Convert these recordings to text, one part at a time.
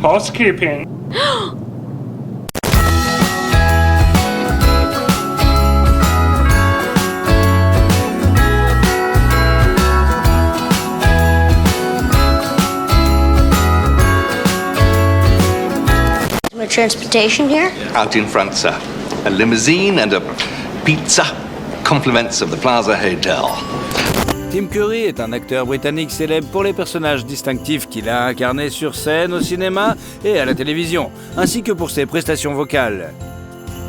Housekeeping. Transportation here? Out in front, sir. A limousine and a pizza. Compliments of the Plaza Hotel. Tim Curry est un acteur britannique célèbre pour les personnages distinctifs qu'il a incarnés sur scène, au cinéma et à la télévision, ainsi que pour ses prestations vocales.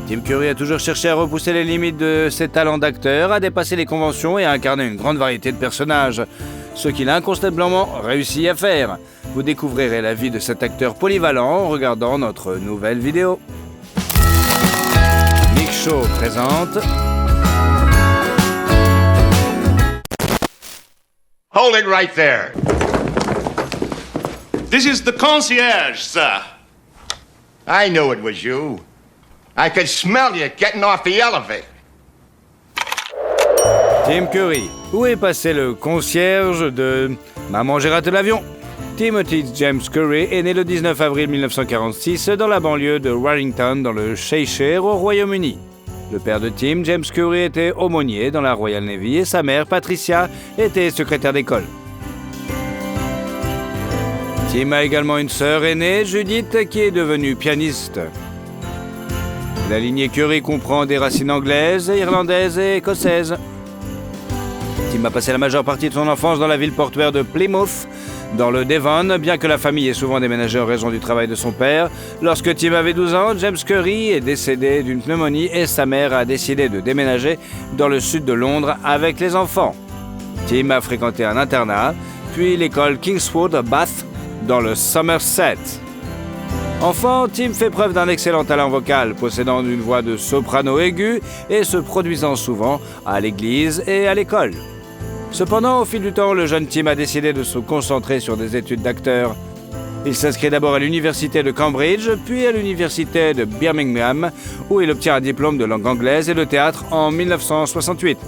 Tim Curry a toujours cherché à repousser les limites de ses talents d'acteur, à dépasser les conventions et à incarner une grande variété de personnages, ce qu'il a incontestablement réussi à faire. Vous découvrirez la vie de cet acteur polyvalent en regardant notre nouvelle vidéo. Nick Shaw présente... Hold it right there. This is the concierge, sir. I knew it was you. I could smell you getting off the elevator. Tim Curry. Où est passé le concierge de Maman, j'ai raté l'avion? Timothy James Curry est né le 19 avril 1946 dans la banlieue de Warrington, dans le Cheshire, au Royaume-Uni. Le père de Tim, James Curry, était aumônier dans la Royal Navy et sa mère, Patricia, était secrétaire d'école. Tim a également une sœur aînée, Judith, qui est devenue pianiste. La lignée Curry comprend des racines anglaises, irlandaises et écossaises. Tim a passé la majeure partie de son enfance dans la ville portuaire de Plymouth, dans le Devon, bien que la famille ait souvent déménagé en raison du travail de son père. Lorsque Tim avait 12 ans, James Curry est décédé d'une pneumonie et sa mère a décidé de déménager dans le sud de Londres avec les enfants. Tim a fréquenté un internat, puis l'école Kingswood à Bath, dans le Somerset. Enfant, Tim fait preuve d'un excellent talent vocal, possédant une voix de soprano aiguë et se produisant souvent à l'église et à l'école. Cependant, au fil du temps, le jeune Tim a décidé de se concentrer sur des études d'acteur. Il s'inscrit d'abord à l'université de Cambridge, puis à l'université de Birmingham, où il obtient un diplôme de langue anglaise et de théâtre en 1968.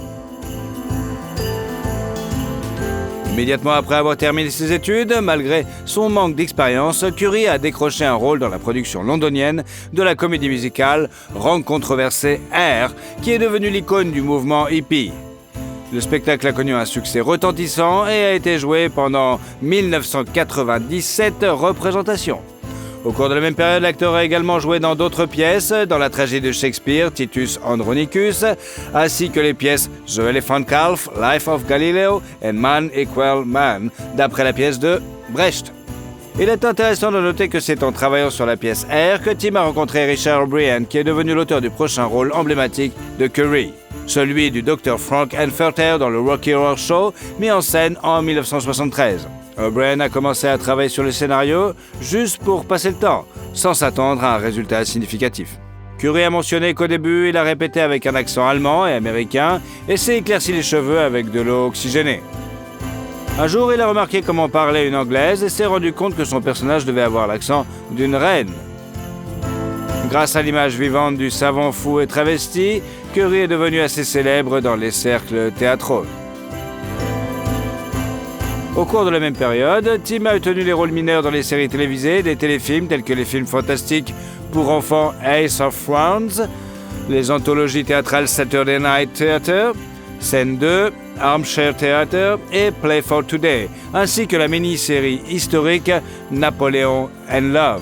Immédiatement après avoir terminé ses études, malgré son manque d'expérience, Curry a décroché un rôle dans la production londonienne de la comédie musicale Rock controversée Air, qui est devenue l'icône du mouvement hippie. Le spectacle a connu un succès retentissant et a été joué pendant 1997 représentations. Au cours de la même période, l'acteur a également joué dans d'autres pièces, dans la tragédie de Shakespeare, Titus Andronicus, ainsi que les pièces The Elephant Calf, Life of Galileo et Man Equal Man, d'après la pièce de Brecht. Il est intéressant de noter que c'est en travaillant sur la pièce Air que Tim a rencontré Richard O'Brien, qui est devenu l'auteur du prochain rôle emblématique de Curry, celui du Dr. Frank Anferter dans le Rocky Horror Show, mis en scène en 1973. O'Brien a commencé à travailler sur le scénario juste pour passer le temps, sans s'attendre à un résultat significatif. Curry a mentionné qu'au début, il a répété avec un accent allemand et américain et s'est éclairci les cheveux avec de l'eau oxygénée. Un jour, il a remarqué comment parlait une Anglaise et s'est rendu compte que son personnage devait avoir l'accent d'une reine. Grâce à l'image vivante du savant fou et travesti, Curry est devenu assez célèbre dans les cercles théâtraux. Au cours de la même période, Tim a obtenu les rôles mineurs dans les séries télévisées, des téléfilms tels que les films fantastiques pour enfants Ace of Wands, les anthologies théâtrales Saturday Night Theatre, Scène 2, Armchair Theatre et Play for Today, ainsi que la mini-série historique Napoleon and Love.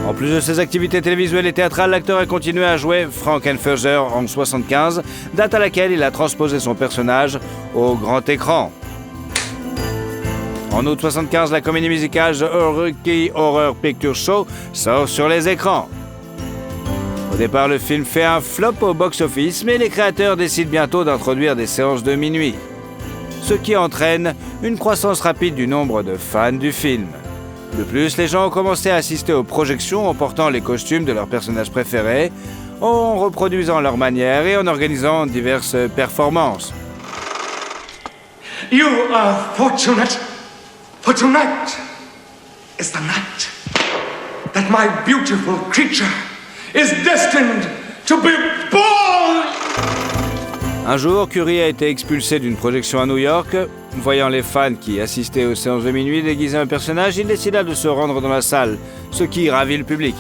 En plus de ses activités télévisuelles et théâtrales, l'acteur a continué à jouer Frank-N-Further en 1975, date à laquelle il a transposé son personnage au grand écran. En août 1975, la comédie musicale The Rocky Horror Picture Show sort sur les écrans. Au départ, le film fait un flop au box-office, mais les créateurs décident bientôt d'introduire des séances de minuit, ce qui entraîne une croissance rapide du nombre de fans du film. De plus, les gens ont commencé à assister aux projections en portant les costumes de leurs personnages préférés, en reproduisant leur manière et en organisant diverses performances. You are fortunate, for tonight is the night that my beautiful creature is destined to be born! Un jour, Curry a été expulsé d'une projection à New York. Voyant les fans qui assistaient aux séances de minuit déguisés en personnage, il décida de se rendre dans la salle, ce qui ravit le public.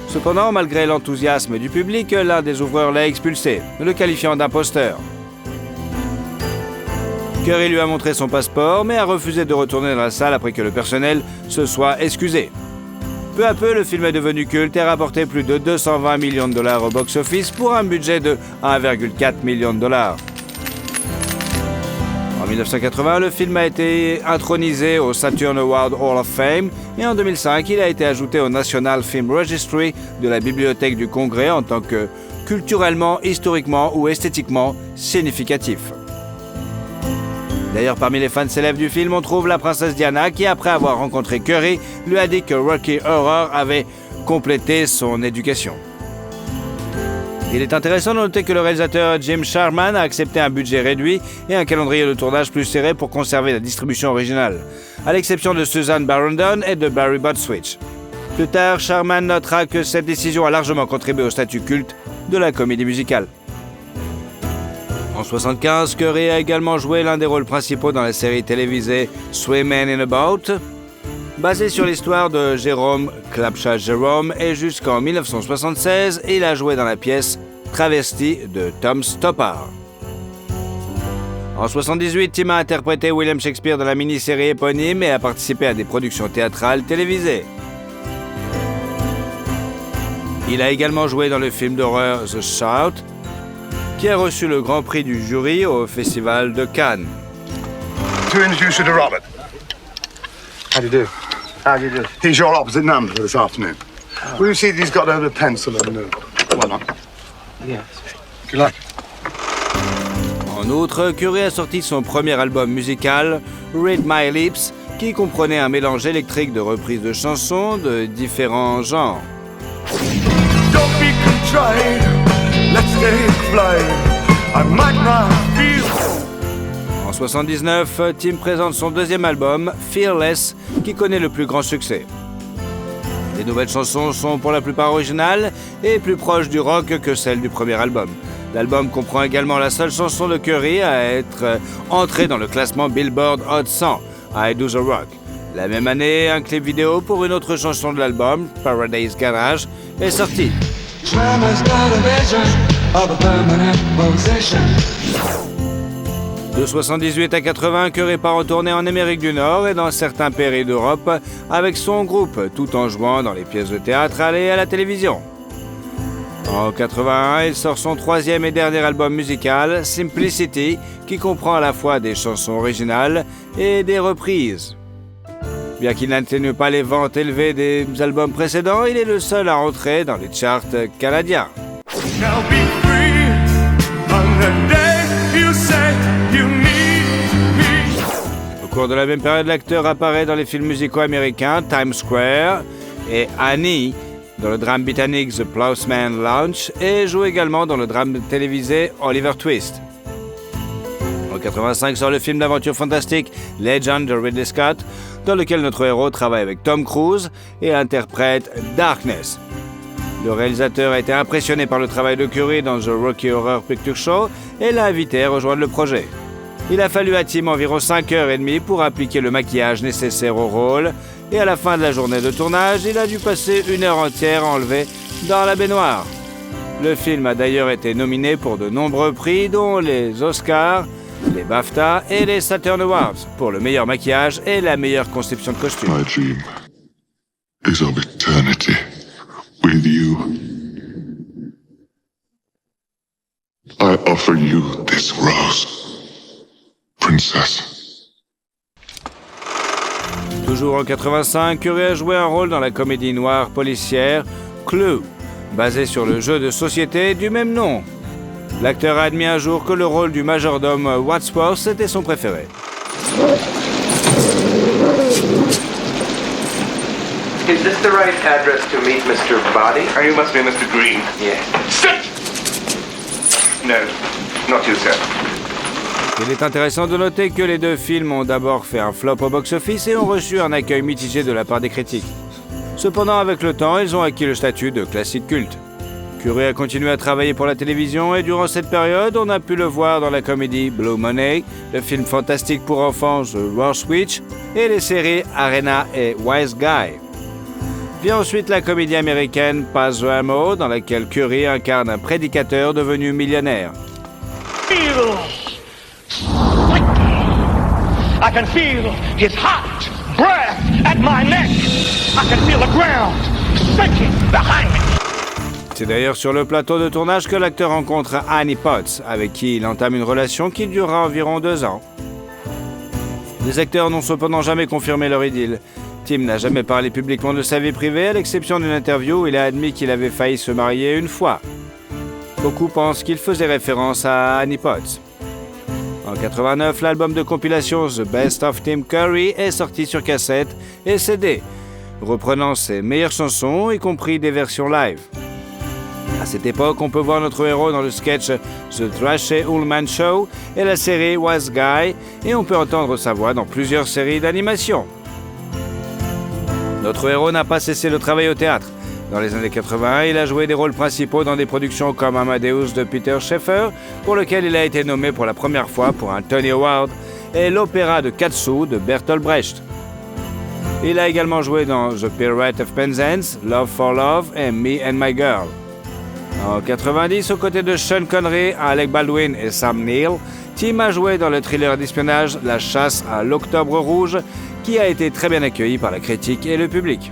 Cependant, malgré l'enthousiasme du public, l'un des ouvreurs l'a expulsé, le qualifiant d'imposteur. Curry lui a montré son passeport, mais a refusé de retourner dans la salle après que le personnel se soit excusé. Peu à peu, le film est devenu culte et a rapporté plus de 220 millions de dollars au box-office pour un budget de 1,4 million de dollars. En 1980, le film a été intronisé au Saturn Award Hall of Fame et en 2005, il a été ajouté au National Film Registry de la Bibliothèque du Congrès en tant que culturellement, historiquement ou esthétiquement significatif. D'ailleurs, parmi les fans célèbres du film, on trouve la princesse Diana qui, après avoir rencontré Curry, lui a dit que Rocky Horror avait complété son éducation. Il est intéressant de noter que le réalisateur Jim Sharman a accepté un budget réduit et un calendrier de tournage plus serré pour conserver la distribution originale, à l'exception de Susan Barondon et de Barry Bottswitch. Plus tard, Sharman notera que cette décision a largement contribué au statut culte de la comédie musicale. En 1975, Curry a également joué l'un des rôles principaux dans la série télévisée Swimmin' in a Boat, basée sur l'histoire de Jérôme Klapcha Jerome, et jusqu'en 1976, il a joué dans la pièce Travesti de Tom Stoppard. En 1978, Tim a interprété William Shakespeare dans la mini-série éponyme et a participé à des productions théâtrales télévisées. Il a également joué dans le film d'horreur The Shout, qui a reçu le Grand Prix du jury au Festival de Cannes. To introduce you to Robert. How do you do? How do you do? He's your opposite number for this afternoon. Will you see that he's got a pencil and whatnot? Yes. If you like. En outre, Curry a sorti son premier album musical, Read My Lips, qui comprenait un mélange électrique de reprises de chansons de différents genres. Don't be contrite. Let's take flight. I might not feel. En 1979, Tim présente son deuxième album, Fearless, qui connaît le plus grand succès. Les nouvelles chansons sont pour la plupart originales et plus proches du rock que celles du premier album. L'album comprend également la seule chanson de Curry à être entrée dans le classement Billboard Hot 100, I Do the Rock. La même année, un clip vidéo pour une autre chanson de l'album, Paradise Garage, est sorti. De 78 à 80, Curry part en tournée en Amérique du Nord et dans certains pays d'Europe avec son groupe, tout en jouant dans les pièces de théâtre et à la télévision. En 81, il sort son troisième et dernier album musical, Simplicity, qui comprend à la fois des chansons originales et des reprises. Bien qu'il n'atteigne pas les ventes élevées des albums précédents, il est le seul à entrer dans les charts canadiens. Now be free on the day you say you need me. Au cours de la même période, l'acteur apparaît dans les films musicaux américains Times Square et Annie, dans le drame britannique The Ploughman Lounge et joue également dans le drame télévisé Oliver Twist. En 1985 sort le film d'aventure fantastique Legend de Ridley Scott, dans lequel notre héros travaille avec Tom Cruise et interprète Darkness. Le réalisateur a été impressionné par le travail de Curry dans The Rocky Horror Picture Show et l'a invité à rejoindre le projet. Il a fallu à Tim environ 5h30 pour appliquer le maquillage nécessaire au rôle et à la fin de la journée de tournage, il a dû passer 1 heure entière enlevé dans la baignoire. Le film a d'ailleurs été nominé pour de nombreux prix dont les Oscars, les BAFTA et les Saturn Awards pour le meilleur maquillage et la meilleure conception de costume. My dream is of eternity with you. I offer you this rose, princess. Toujours en 85, Curry a joué un rôle dans la comédie noire policière Clue, basée sur le jeu de société du même nom. L'acteur a admis un jour que le rôle du majordome Wadsworth était son préféré. Is this the right address to meet Mr. Body? Oh, you must be Mr. Green. Yeah. Sit! No, not you, sir. Il est intéressant de noter que les deux films ont d'abord fait un flop au box-office et ont reçu un accueil mitigé de la part des critiques. Cependant, avec le temps, ils ont acquis le statut de classique culte. Curry a continué à travailler pour la télévision et durant cette période, on a pu le voir dans la comédie Blue Money, le film fantastique pour enfants The Worst Witch et les séries Arena et Wise Guy. Vient ensuite la comédie américaine Pass the Hammer, dans laquelle Curry incarne un prédicateur devenu millionnaire. I can feel his hot breath at my neck. I can feel the ground shaking behind me. C'est d'ailleurs sur le plateau de tournage que l'acteur rencontre Annie Potts, avec qui il entame une relation qui durera environ 2 ans. Les acteurs n'ont cependant jamais confirmé leur idylle. Tim n'a jamais parlé publiquement de sa vie privée, à l'exception d'une interview où il a admis qu'il avait failli se marier une fois. Beaucoup pensent qu'il faisait référence à Annie Potts. En 89, l'album de compilation The Best of Tim Curry est sorti sur cassette et CD, reprenant ses meilleures chansons, y compris des versions live. À cette époque, on peut voir notre héros dans le sketch The Trashy Ullman Show et la série Wise Guy, et on peut entendre sa voix dans plusieurs séries d'animation. Notre héros n'a pas cessé de travailler au théâtre. Dans les années 80, il a joué des rôles principaux dans des productions comme Amadeus de Peter Shaffer, pour lequel il a été nommé pour la première fois pour un Tony Award, et l'opéra de Katsu de Bertolt Brecht. Il a également joué dans The Pirate of Penzance, Love for Love et Me and My Girl. En 90, aux côtés de Sean Connery, Alec Baldwin et Sam Neill, Tim a joué dans le thriller d'espionnage La chasse à l'Octobre rouge, qui a été très bien accueilli par la critique et le public.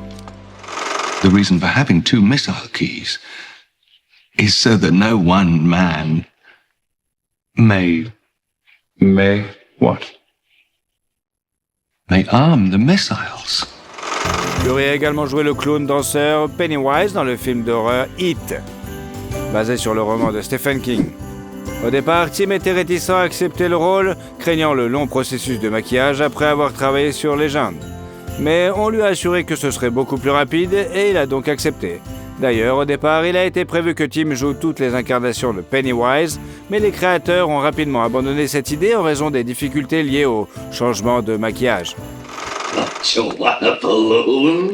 The reason for having 2 missile keys is so that no one man may what? May arm the missiles. Curry a également joué le clown danseur Pennywise dans le film d'horreur It, basé sur le roman de Stephen King. Au départ, Tim était réticent à accepter le rôle, craignant le long processus de maquillage après avoir travaillé sur Legend. Mais on lui a assuré que ce serait beaucoup plus rapide et il a donc accepté. D'ailleurs, au départ, il a été prévu que Tim joue toutes les incarnations de Pennywise, mais les créateurs ont rapidement abandonné cette idée en raison des difficultés liées au changement de maquillage. Don't you want a balloon?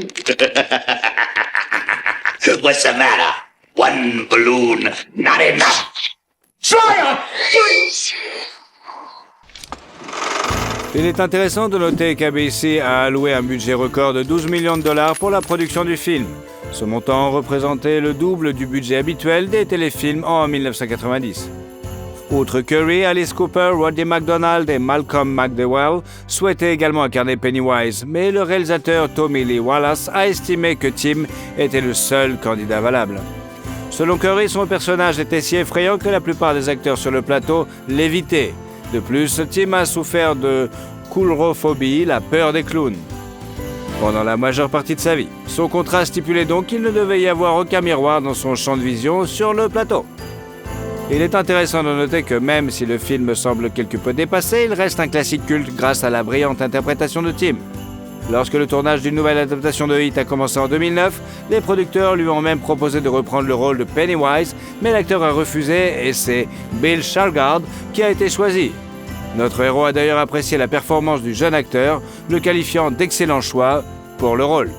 What's the matter? One balloon, not enough. Fire! Il est intéressant de noter qu'ABC a alloué un budget record de 12 millions de dollars pour la production du film. Ce montant représentait le double du budget habituel des téléfilms en 1990. Outre Curry, Alice Cooper, Roddy McDonald et Malcolm McDowell souhaitaient également incarner Pennywise, mais le réalisateur Tommy Lee Wallace a estimé que Tim était le seul candidat valable. Selon Curry, son personnage était si effrayant que la plupart des acteurs sur le plateau l'évitaient. De plus, Tim a souffert de coulrophobie, la peur des clowns, pendant la majeure partie de sa vie. Son contrat stipulait donc qu'il ne devait y avoir aucun miroir dans son champ de vision sur le plateau. Il est intéressant de noter que même si le film semble quelque peu dépassé, il reste un classique culte grâce à la brillante interprétation de Tim. Lorsque le tournage d'une nouvelle adaptation de It a commencé en 2009, les producteurs lui ont même proposé de reprendre le rôle de Pennywise, mais l'acteur a refusé et c'est Bill Skarsgård qui a été choisi. Notre héros a d'ailleurs apprécié la performance du jeune acteur, le qualifiant d'excellent choix pour le rôle.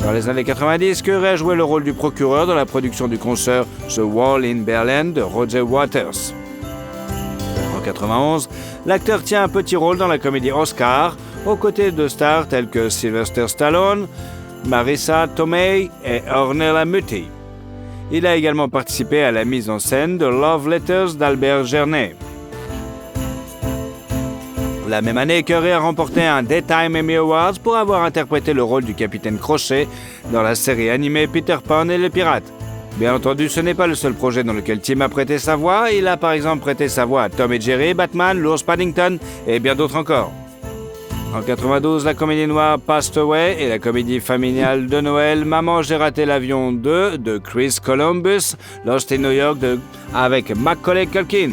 Dans les années 90, Curry a joué le rôle du procureur dans la production du concert The Wall in Berlin de Roger Waters. En 91, l'acteur tient un petit rôle dans la comédie Oscar, aux côtés de stars tels que Sylvester Stallone, Marissa Tomei et Ornella Muti. Il a également participé à la mise en scène de Love Letters d'Albert Gernet. La même année, Curry a remporté un Daytime Emmy Awards pour avoir interprété le rôle du capitaine Crochet dans la série animée Peter Pan et les Pirates. Bien entendu, ce n'est pas le seul projet dans lequel Tim a prêté sa voix. Il a par exemple prêté sa voix à Tom et Jerry, Batman, l'ours Paddington et bien d'autres encore. En 92, la comédie noire Passed Away et la comédie familiale de Noël Maman, j'ai raté l'avion 2 de Chris Columbus, Lost in New York avec Macaulay Culkin.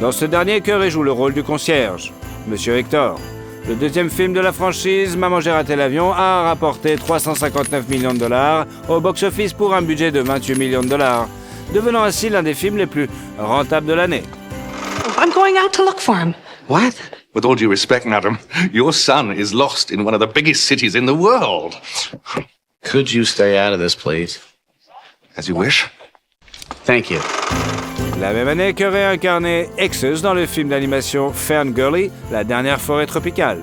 Dans ce dernier, Curry joue le rôle du concierge, Monsieur Hector. Le deuxième film de la franchise, Maman, j'ai raté l'avion, a rapporté 359 millions de dollars au box-office pour un budget de 28 millions de dollars, devenant ainsi l'un des films les plus rentables de l'année. I'm going out to look for him. What? With all due respect, madam, your son is lost in one of the biggest cities in the world. Could you stay out of this, please? As you wish. Thank you. La même année, Curry a incarné Exus dans le film d'animation Fern Gully, La dernière forêt tropicale.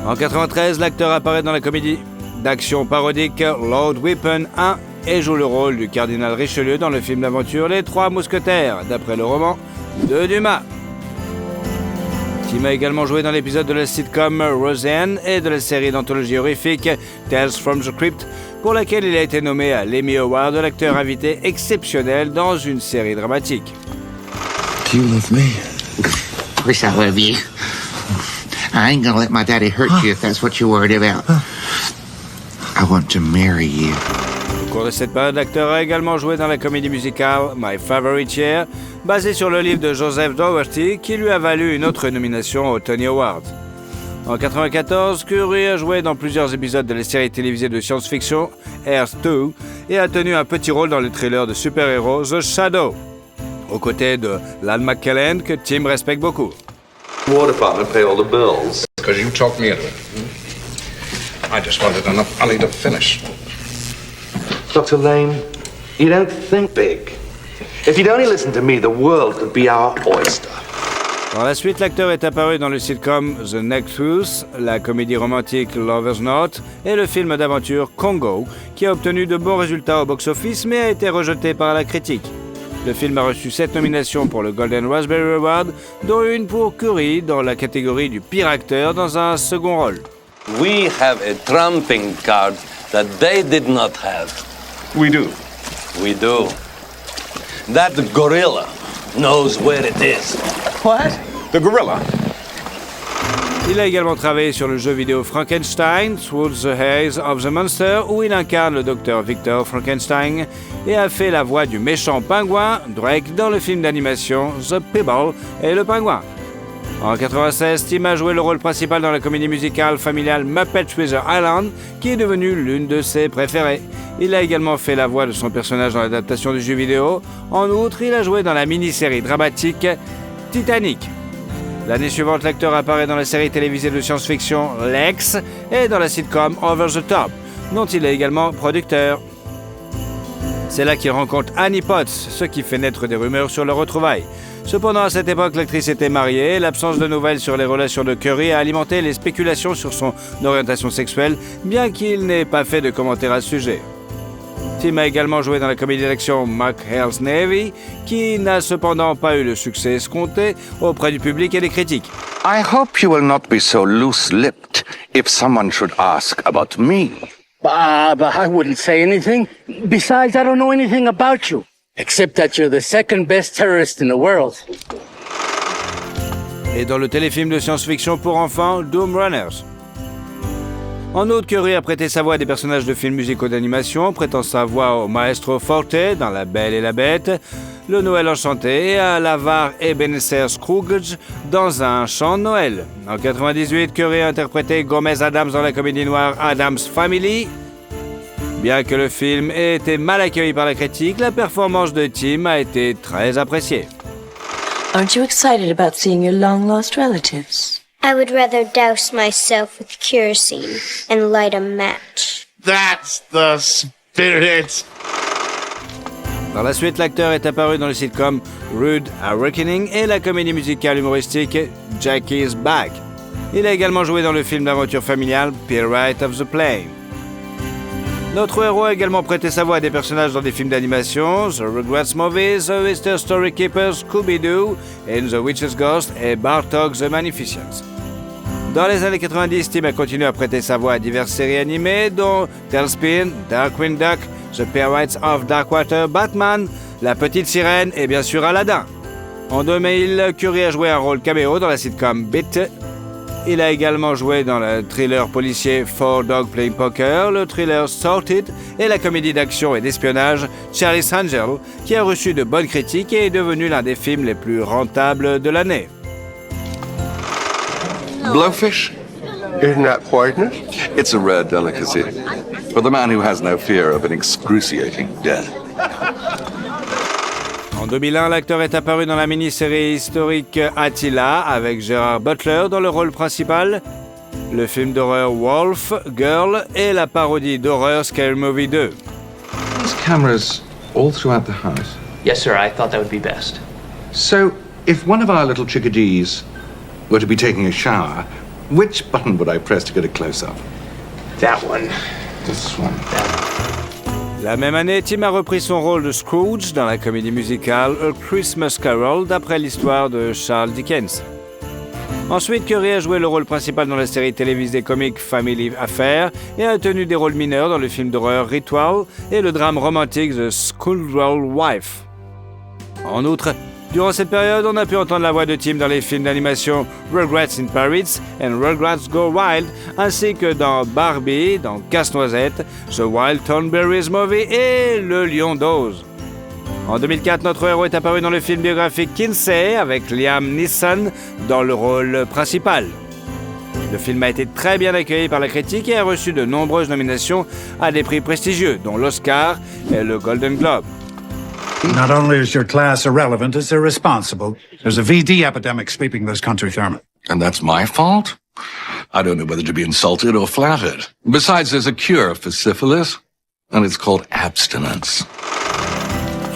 En 1993, l'acteur apparaît dans la comédie d'action parodique Lord Weapon 1 et joue le rôle du cardinal Richelieu dans le film d'aventure Les Trois Mousquetaires, d'après le roman de Dumas. Tim a également joué dans l'épisode de la sitcom Roseanne et de la série d'anthologie horrifique Tales from the Crypt, pour laquelle il a été nommé à l'Emmy Award de l'acteur invité exceptionnel dans une série dramatique. Do you love me? Of course I love you. I ain't gonna let my daddy hurt you if that's what you're worried about. I want to marry you. Au cours de cette période, l'acteur a également joué dans la comédie musicale My Favorite Year, basée sur le livre de Joseph Dougherty, qui lui a valu une autre nomination aux Tony Awards. En 1994, Curry a joué dans plusieurs épisodes de la série télévisée de science-fiction Earth 2 et a tenu un petit rôle dans le thriller de super-héros The Shadow, aux côtés de Ian McKellen, que Tim respecte beaucoup. War Department pay all the bills. Because you talked me into it. I just wanted enough money to finish. Dr. Lane, you don't think big. If you'd only listened to me, the world could be our oyster. Par la suite, l'acteur est apparu dans le sitcom The Nexus, la comédie romantique Lover's Note et le film d'aventure Congo, qui a obtenu de bons résultats au box-office mais a été rejeté par la critique. Le film a reçu 7 nominations pour le Golden Raspberry Award, dont une pour Curry dans la catégorie du pire acteur dans un second rôle. We have a trumping card that they did not have. We do. We do. That gorilla knows where it is. What? The gorilla? Il a également travaillé sur le jeu vidéo Frankenstein, Through the Haze of the Monster, où il incarne le docteur Victor Frankenstein, et a fait la voix du méchant pingouin, Drake, dans le film d'animation The Pebble et le pingouin. En 1996, Tim a joué le rôle principal dans la comédie musicale familiale Muppet Treasure Island, qui est devenue l'une de ses préférées. Il a également fait la voix de son personnage dans l'adaptation du jeu vidéo. En outre, il a joué dans la mini-série dramatique Titanic. L'année suivante, l'acteur apparaît dans la série télévisée de science-fiction Lex et dans la sitcom Over the Top, dont il est également producteur. C'est là qu'il rencontre Annie Potts, ce qui fait naître des rumeurs sur leur retrouvailles. Cependant, à cette époque, l'actrice était mariée et l'absence de nouvelles sur les relations de Curry a alimenté les spéculations sur son orientation sexuelle, bien qu'il n'ait pas fait de commentaires à ce sujet. Tim a également joué dans la comédie d'action McHale's Navy, qui n'a cependant pas eu le succès escompté auprès du public et des critiques. I hope you will not be so loose-lipped if someone should ask about me. But I wouldn't say anything. Besides, I don't know anything about you, except that you're the second best terrorist in the world. Et dans le téléfilm de science-fiction pour enfants Doom Runners. En outre, Curry a prêté sa voix à des personnages de films musicaux d'animation, prêtant sa voix au Maestro Forte dans La Belle et la Bête, Le Noël Enchanté et à l'avare Ebenezer Scrooge dans Un chant de Noël. En 1998, Curry a interprété Gomez Adams dans la comédie noire Addams Family. Bien que le film ait été mal accueilli par la critique, la performance de Tim a été très appréciée. Aren't you excited about seeing your long-lost relatives? I would rather douse myself with kerosene and light a match. That's the spirit. Par la suite, l'acteur est apparu dans le sitcom Rude Awakening et la comédie musicale humoristique Jackie's Back. Il a également joué dans le film d'aventure familiale Pirate of the Plain. Notre héros a également prêté sa voix à des personnages dans des films d'animation, The Rugrats Movies, The Easter Story Keepers, Scooby-Doo, In the Witch's Ghost et Bartok the Magnificent. Dans les années 90, Tim a continué à prêter sa voix à diverses séries animées, dont Tailspin, Darkwing Duck, The Pirates of Darkwater, Batman, La Petite Sirène et bien sûr Aladdin. En 2000, Curry a joué un rôle caméo dans la sitcom Bit. Il a également joué dans le thriller policier Four Dogs Playing Poker, le thriller Sorted et la comédie d'action et d'espionnage Charlie's Angel, qui a reçu de bonnes critiques et est devenu l'un des films les plus rentables de l'année. Blowfish? Isn't that poisonous? It's a rare delicacy for the man who has no fear of an excruciating death. En 2001, l'acteur est apparu dans la mini-série historique Attila avec Gerard Butler dans le rôle principal, le film d'horreur Wolf, Girl et la parodie d'horreur Scary Movie 2. These cameras all throughout the house? Yes, sir, I thought that would be best. So, if one of our little chickadees were to be taking a shower, which button would I press to get a close-up? That one. This one. La même année, Tim a repris son rôle de Scrooge dans la comédie musicale A Christmas Carol d'après l'histoire de Charles Dickens. Ensuite, Curry a joué le rôle principal dans la série télévisée comique Family Affair et a tenu des rôles mineurs dans le film d'horreur Ritual et le drame romantique The Scoundrel Wife. En outre, durant cette période, on a pu entendre la voix de Tim dans les films d'animation Rugrats in Paris et Rugrats Go Wild, ainsi que dans Barbie, dans Casse-Noisette, The Wild Thornberrys Movie et Le Lion d'Oz. En 2004, notre héros est apparu dans le film biographique Kinsey avec Liam Neeson dans le rôle principal. Le film a été très bien accueilli par la critique et a reçu de nombreuses nominations à des prix prestigieux, dont l'Oscar et le Golden Globe. Not only is your class irrelevant, it's irresponsible. There's a VD epidemic sweeping this country, Thurman. And that's my fault? I don't know whether to be insulted or flattered. Besides, there's a cure for syphilis, and it's called abstinence.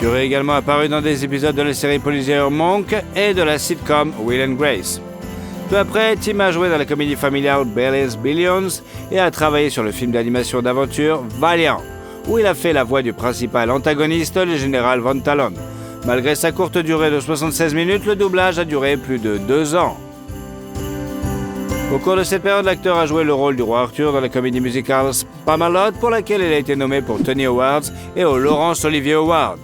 Curry est également apparu dans des épisodes de la série policière Monk et de la sitcom Will and Grace. Peu après, Tim a joué dans la comédie familiale Billy's Billions et a travaillé sur le film d'animation d'aventure Valiant, où il a fait la voix du principal antagoniste, le général Von Talon. Malgré sa courte durée de 76 minutes, le doublage a duré plus de 2 ans. Au cours de cette période, l'acteur a joué le rôle du roi Arthur dans la comédie musicale Spamalot, pour laquelle il a été nommé pour Tony Awards et au Laurence Olivier Award.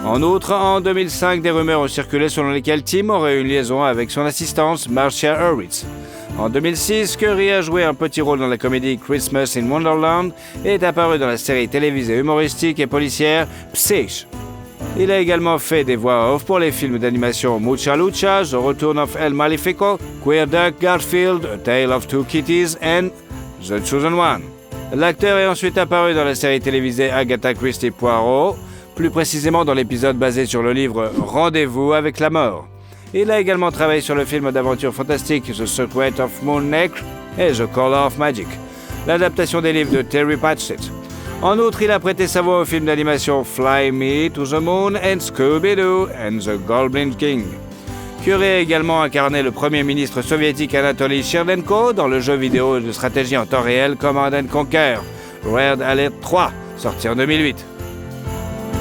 En outre, en 2005, des rumeurs ont circulé selon lesquelles Tim aurait une liaison avec son assistante Marcia Hurwitz. En 2006, Curry a joué un petit rôle dans la comédie Christmas in Wonderland et est apparu dans la série télévisée humoristique et policière Psych. Il a également fait des voix off pour les films d'animation Mucha Lucha, The Return of El Malefico, Queer Duck, Garfield, A Tale of Two Kitties and The Chosen One. L'acteur est ensuite apparu dans la série télévisée Agatha Christie Poirot, plus précisément dans l'épisode basé sur le livre Rendez-vous avec la mort. Il a également travaillé sur le film d'aventure fantastique The Secret of Moon Neck et The Color of Magic, l'adaptation des livres de Terry Pratchett. En outre, il a prêté sa voix au film d'animation Fly Me to the Moon and Scooby-Doo and the Goblin King. Curry a également incarné le premier ministre soviétique Anatoly Chernenko dans le jeu vidéo de stratégie en temps réel Command & Conquer, Red Alert 3, sorti en 2008.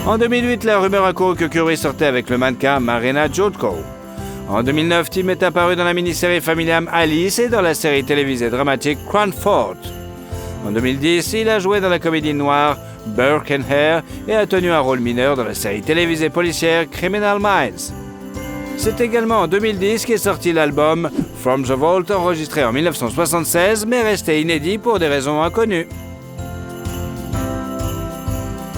En 2008, la rumeur a couru que Curry sortait avec le mannequin Marina Jodko. En 2009, Tim est apparu dans la mini-série familiale Alice et dans la série télévisée dramatique Cranford. En 2010, il a joué dans la comédie noire Burke and Hare et a tenu un rôle mineur dans la série télévisée policière Criminal Minds. C'est également en 2010 qu'est sorti l'album From the Vault, enregistré en 1976, mais resté inédit pour des raisons inconnues.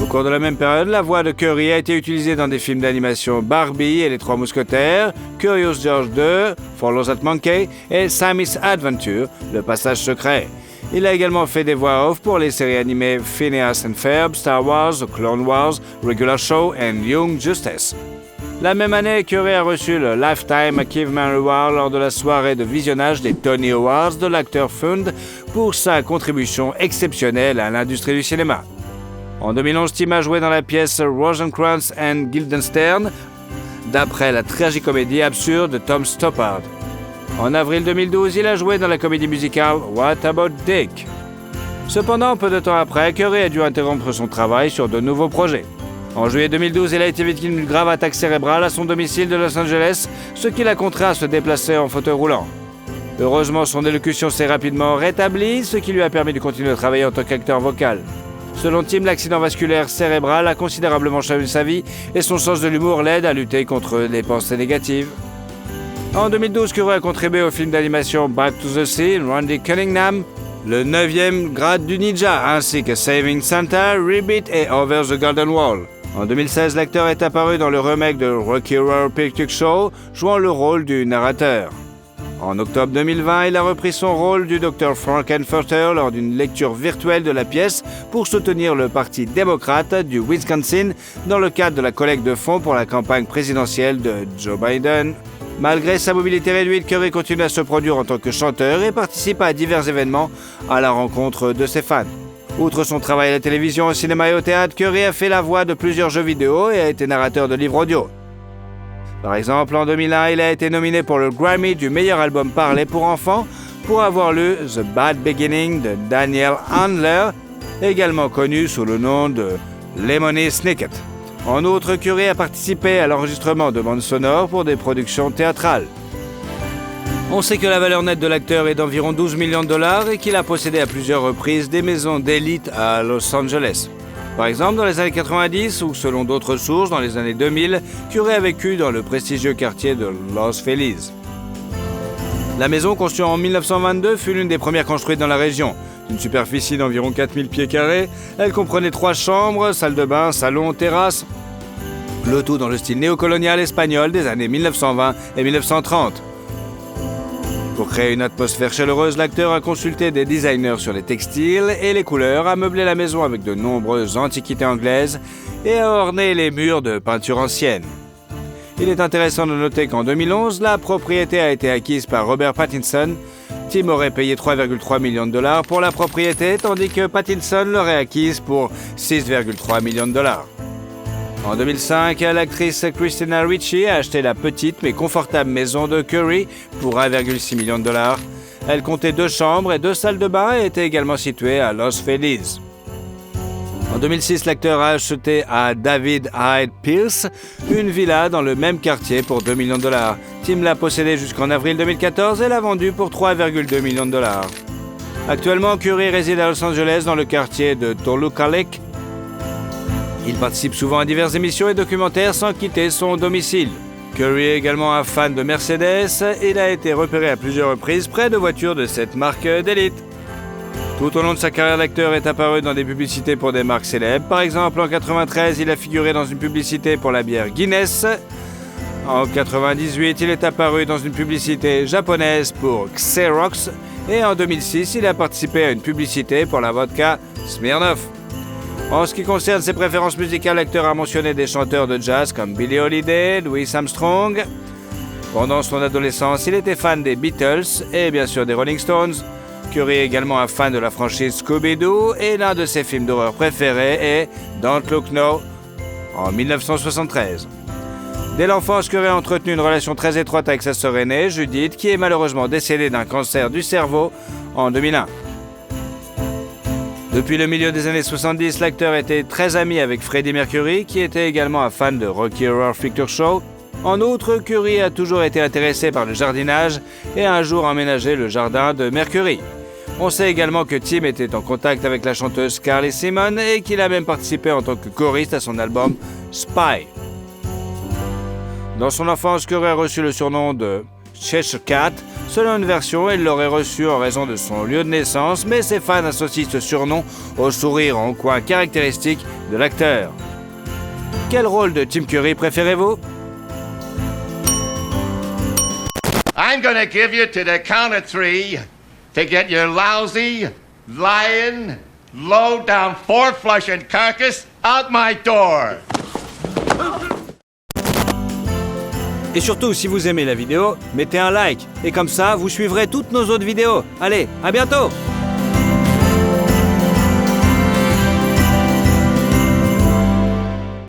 Au cours de la même période, la voix de Curry a été utilisée dans des films d'animation Barbie et les Trois Mousquetaires, Curious George 2, Follow That Monkey et Sammy's Adventure, Le Passage Secret. Il a également fait des voix off pour les séries animées Phineas and Ferb, Star Wars, The Clone Wars, Regular Show et Young Justice. La même année, Curry a reçu le Lifetime Achievement Award lors de la soirée de visionnage des Tony Awards de l'acteur Fund pour sa contribution exceptionnelle à l'industrie du cinéma. En 2011, Tim a joué dans la pièce Rosencrantz and Guildenstern, d'après la tragicomédie absurde de Tom Stoppard. En avril 2012, il a joué dans la comédie musicale What About Dick? Cependant, peu de temps après, Curry a dû interrompre son travail sur de nouveaux projets. En juillet 2012, il a été victime d'une grave attaque cérébrale à son domicile de Los Angeles, ce qui l'a contraint à se déplacer en fauteuil roulant. Heureusement, son élocution s'est rapidement rétablie, ce qui lui a permis de continuer à travailler en tant qu'acteur vocal. Selon Tim, l'accident vasculaire cérébral a considérablement changé sa vie et son sens de l'humour l'aide à lutter contre les pensées négatives. En 2012, Curry a contribué au film d'animation Back to the Sea, Randy Cunningham, le 9e grade du ninja, ainsi que Saving Santa, Ribbit et Over the Golden Wall. En 2016, l'acteur est apparu dans le remake de Rocky Horror Picture Show, jouant le rôle du narrateur. En octobre 2020, il a repris son rôle du Dr Frankenfurter lors d'une lecture virtuelle de la pièce pour soutenir le Parti démocrate du Wisconsin dans le cadre de la collecte de fonds pour la campagne présidentielle de Joe Biden. Malgré sa mobilité réduite, Curry continue à se produire en tant que chanteur et participe à divers événements à la rencontre de ses fans. Outre son travail à la télévision, au cinéma et au théâtre, Curry a fait la voix de plusieurs jeux vidéo et a été narrateur de livres audio. Par exemple, en 2001, il a été nominé pour le Grammy du meilleur album parlé pour enfants pour avoir lu The Bad Beginning de Daniel Handler, également connu sous le nom de Lemony Snicket. En outre, Curry a participé à l'enregistrement de bandes sonores pour des productions théâtrales. On sait que la valeur nette de l'acteur est d'environ 12 millions de dollars et qu'il a possédé à plusieurs reprises des maisons d'élite à Los Angeles. Par exemple, dans les années 90 ou selon d'autres sources, dans les années 2000, Curry a vécu dans le prestigieux quartier de Los Feliz. La maison, construite en 1922, fut l'une des premières construites dans la région. D'une superficie d'environ 4000 pieds carrés, elle comprenait 3 chambres, salle de bain, salon, terrasse. Le tout dans le style néocolonial espagnol des années 1920 et 1930. Pour créer une atmosphère chaleureuse, l'acteur a consulté des designers sur les textiles et les couleurs, a meublé la maison avec de nombreuses antiquités anglaises et a orné les murs de peinture ancienne. Il est intéressant de noter qu'en 2011, la propriété a été acquise par Robert Pattinson. Tim aurait payé 3,3 millions de dollars pour la propriété, tandis que Pattinson l'aurait acquise pour 6,3 millions de dollars. En 2005, l'actrice Christina Ricci a acheté la petite mais confortable maison de Curry pour 1,6 million de dollars. Elle comptait 2 chambres et 2 salles de bain et était également située à Los Feliz. En 2006, l'acteur a acheté à David Hyde Pierce une villa dans le même quartier pour 2 millions de dollars. Tim l'a possédée jusqu'en avril 2014 et l'a vendue pour 3,2 millions de dollars. Actuellement, Curry réside à Los Angeles dans le quartier de Toluca Lake. Il participe souvent à diverses émissions et documentaires sans quitter son domicile. Curry est également un fan de Mercedes et il a été repéré à plusieurs reprises près de voitures de cette marque d'élite. Tout au long de sa carrière, l'acteur est apparu dans des publicités pour des marques célèbres. Par exemple, en 1993, il a figuré dans une publicité pour la bière Guinness. En 1998, il est apparu dans une publicité japonaise pour Xerox. Et en 2006, il a participé à une publicité pour la vodka Smirnoff. En ce qui concerne ses préférences musicales, l'acteur a mentionné des chanteurs de jazz comme Billie Holiday, Louis Armstrong. Pendant son adolescence, il était fan des Beatles et bien sûr des Rolling Stones. Curry est également un fan de la franchise Scooby-Doo et l'un de ses films d'horreur préférés est Don't Look Now en 1973. Dès l'enfance, Curry a entretenu une relation très étroite avec sa sœur aînée, Judith, qui est malheureusement décédée d'un cancer du cerveau en 2001. Depuis le milieu des années 70, l'acteur était très ami avec Freddie Mercury, qui était également un fan de Rocky Horror Picture Show. En outre, Curry a toujours été intéressé par le jardinage et a un jour emménagé le jardin de Mercury. On sait également que Tim était en contact avec la chanteuse Carly Simon et qu'il a même participé en tant que choriste à son album Spy. Dans son enfance, Curry a reçu le surnom de Cheshire Cat. Selon une version, il l'aurait reçu en raison de son lieu de naissance, mais ses fans associent ce surnom au sourire en coin caractéristique de l'acteur. Quel rôle de Tim Curry préférez-vous? I'm gonna give you to the count of 3 to get your lousy, lying, low-down, four-flushing carcass out my door. Et surtout, si vous aimez la vidéo, mettez un like. Et comme ça, vous suivrez toutes nos autres vidéos. Allez, à bientôt!